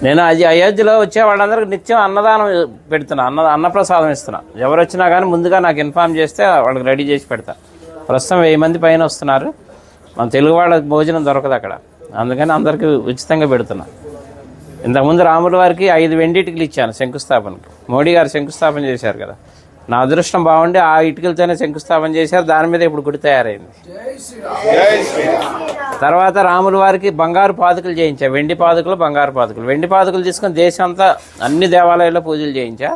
నేను అది అయోధ్యలో వచ్చే వాళ్ళందరికీ నిత్యం అన్నదానం పెడుతున్నా, అన్నప్రసాదం ఇస్తున్నా. ఎవరు వచ్చినా కానీ ముందుగా నాకు ఇన్ఫార్మ్ చేస్తే వాళ్ళకి రెడీ చేసి పెడతా. ప్రస్తుతం 1000 మంది పైన వస్తున్నారు. మన తెలుగు వాళ్ళకి భోజనం దొరకదు అక్కడ, అందుకని అందరికీ ఉచితంగా పెడుతున్నా. ఇంతకుముందు రాముల వారికి 5 వెండి ఇటుకలు ఇచ్చాను శంకుస్థాపనకి. మోడీ గారు శంకుస్థాపన చేశారు కదా, నా అదృష్టం బాగుండి ఆ ఇటుకలతోనే శంకుస్థాపన చేశారు. దాని మీద ఇప్పుడు గుడి తయారైంది. తర్వాత రాముల వారికి బంగారు పాదుకలు చేయించా, వెండి పాదుకలు, బంగారు పాదుకలు. వెండి పాదుకలు తీసుకొని దేశం అంతా అన్ని దేవాలయాల్లో పూజలు చేయించా.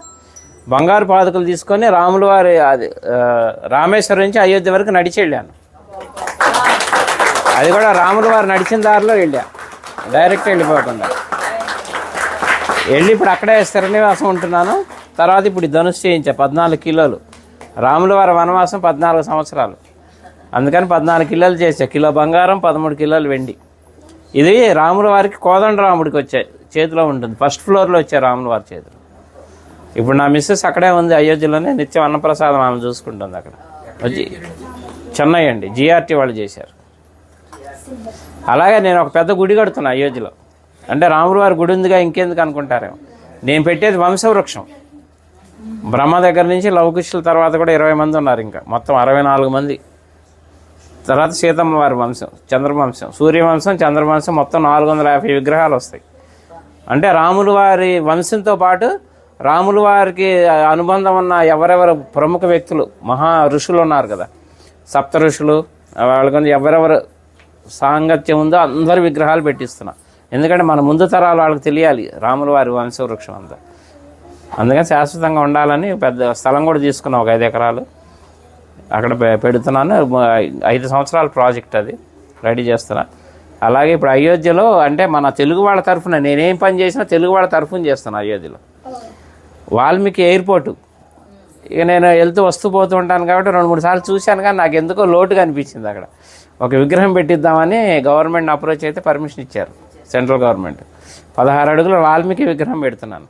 బంగారు పాదుకలు తీసుకొని రాముల వారి రామేశ్వరం నుంచి అయోధ్య వరకు నడిచి వెళ్ళాను. అది కూడా రాముల వారు నడిచిన దారిలో వెళ్ళా, డైరెక్ట్ వెళ్ళిపోకుండా వెళ్ళి ఇప్పుడు అక్కడే స్థిరనివాసం ఉంటున్నాను. తర్వాత ఇప్పుడు ధనుసు చేయించా 14 కిలోలు. రాముల వారి వనవాసం 14 సంవత్సరాలు, అందుకని 14 కిలోలు చేసా. కిలో బంగారం, 13 కిలోలు వెండి. ఇది రాముల వారికి కోదండరాముడికి వచ్చే చేతిలో ఉంటుంది, ఫస్ట్ ఫ్లోర్లో వచ్చే రాముల వారి చేతిలో. ఇప్పుడు నా మిస్సెస్ అక్కడే ఉంది అయోధ్యలోనే, నిత్యం అన్నప్రసాదం ఆమె చూసుకుంటుంది అక్కడ. వచ్చి చెన్నై అండి, జిఆర్టీ వాళ్ళు చేశారు. అలాగే నేను ఒక పెద్ద గుడి కడుతున్నా అయోధ్యలో. అంటే రాముల వారి గుడి ఉందిగా ఇంకెందుకు అనుకుంటారేమో. నేను పెట్టేది వంశవృక్షం. బ్రహ్మ దగ్గర నుంచి లవకుశుల తర్వాత కూడా 20 మంది ఉన్నారు, ఇంకా మొత్తం 64 మంది. తర్వాత సీతమ్మ వారి వంశం, చంద్రవంశం, సూర్యవంశం, చంద్రవంశం, మొత్తం 450 విగ్రహాలు వస్తాయి. అంటే రాముల వారి వంశంతో పాటు రాముల వారికి అనుబంధం ఉన్న ఎవరెవరు ప్రముఖ వ్యక్తులు, మహా ఋషులు ఉన్నారు కదా, సప్త ఋషులు, వాళ్ళకి ఎవరెవరు సాంగత్యం ఉందో అందరి విగ్రహాలు పెట్టిస్తున్నా. ఎందుకంటే మన ముందు తరాలు వాళ్ళకి తెలియాలి రాముల వారి వంశవృక్షం అంతా. అందుకని శాశ్వతంగా ఉండాలని పెద్ద స్థలం కూడా తీసుకున్నా, ఒక 5 ఎకరాలు అక్కడ పెడుతున్నాను. 5 సంవత్సరాల ప్రాజెక్ట్, అది రెడీ చేస్తున్నా. అలాగే ఇప్పుడు అయోధ్యలో అంటే మన తెలుగు వాళ్ళ తరఫున నేనేం పని చేసినా తెలుగు వాళ్ళ తరఫున చేస్తాను. అయోధ్యలో వాల్మీకి ఎయిర్పోర్టు, ఇక నేను వెళ్తూ వస్తూ పోతూ ఉంటాను కాబట్టి 2-3 సార్లు చూశాను, కానీ నాకు ఎందుకో లోటుగా అనిపించింది. అక్కడ ఒక విగ్రహం పెట్టిద్దామని గవర్నమెంట్ అప్రోచ్ అయితే పర్మిషన్ ఇచ్చారు, సెంట్రల్ గవర్నమెంట్. 16 అడుగుల వాల్మీకి విగ్రహం పెడుతున్నాను.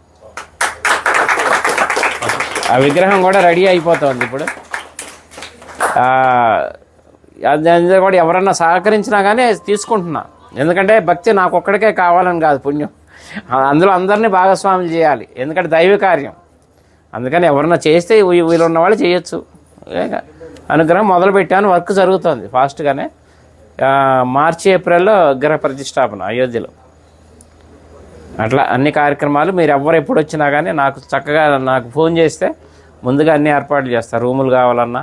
ఆ విగ్రహం కూడా రెడీ అయిపోతుంది ఇప్పుడు. అది కూడా ఎవరన్నా సహకరించినా కానీ తీసుకుంటున్నా. ఎందుకంటే భక్తి నాకు ఒక్కడికే కావాలని కాదు, పుణ్యం అందులో అందరినీ భాగస్వాములు చేయాలి, ఎందుకంటే దైవ కార్యం. అందుకని ఎవరన్నా చేస్తే వీళ్ళు ఉన్న వాళ్ళు చేయొచ్చు. అనుగ్రహం మొదలుపెట్టాను, వర్క్ జరుగుతుంది ఫాస్ట్గానే. మార్చి ఏప్రిల్లో విగ్రహ ప్రతిష్టాపన అయోధ్యలో. అట్లా అన్ని కార్యక్రమాలు మీరు ఎవరు ఎప్పుడు వచ్చినా కానీ నాకు చక్కగా నాకు ఫోన్ చేస్తే ముందుగా అన్ని ఏర్పాట్లు చేస్తారు. రూములు కావాలన్నా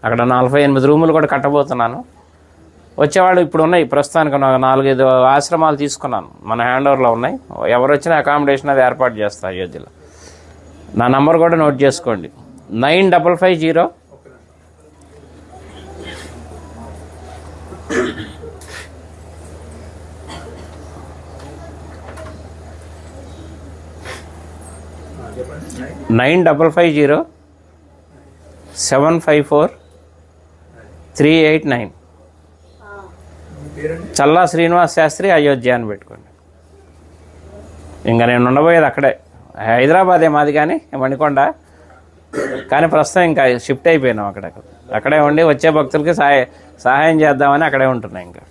అక్కడ 48 రూములు కూడా కట్టబోతున్నాను. వచ్చేవాళ్ళు ఇప్పుడు ఉన్నాయి, ప్రస్తుతానికి 4-5 ఆశ్రమాలు తీసుకున్నాను, మన హ్యాండ్ ఓవర్లో ఉన్నాయి. ఎవరు వచ్చినా అకామిడేషన్ అది ఏర్పాటు చేస్తారు అయోధ్యలో. నా నంబర్ కూడా నోట్ చేసుకోండి, 9550 754-389. చల్లా శ్రీనివాస్ శాస్త్రి అయోధ్య అని పెట్టుకోండి. ఇంకా నేను ఉండబోయేది అక్కడే, హైదరాబాదే మాది కానీ మణికొండ, కానీ ప్రస్తుతం ఇంకా షిఫ్ట్ అయిపోయినాం అక్కడే ఉండి వచ్చే భక్తులకి సహాయం చేద్దామని అక్కడే ఉంటున్నాయి. ఇంకా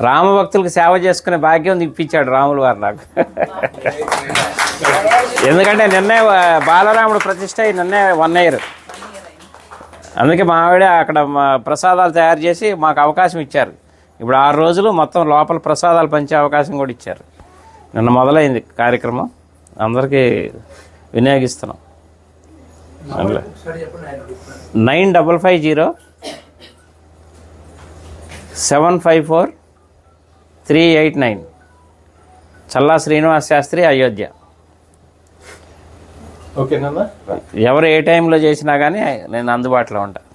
రామ భక్తులకి సేవ చేసుకునే భాగ్యం ఇప్పించాడు రాముల వారు నాకు. ఎందుకంటే నిన్నే బాలరాముడు ప్రతిష్ట నిన్నే 1 year. అందుకే మా ఆవిడ అక్కడ ప్రసాదాలు తయారు చేసి మాకు అవకాశం ఇచ్చారు. ఇప్పుడు 6 రోజులు మొత్తం లోపల ప్రసాదాలు పంచే అవకాశం కూడా ఇచ్చారు. నిన్న మొదలైంది కార్యక్రమం, అందరికీ వినియోగిస్తున్నాం. 9550-754-389. చల్లా శ్రీనివాస్ శాస్త్రి అయోధ్య. ఓకేనా? ఎవరు ఏ టైంలో చేసినా కానీ నేను అందుబాటులో ఉంటాను.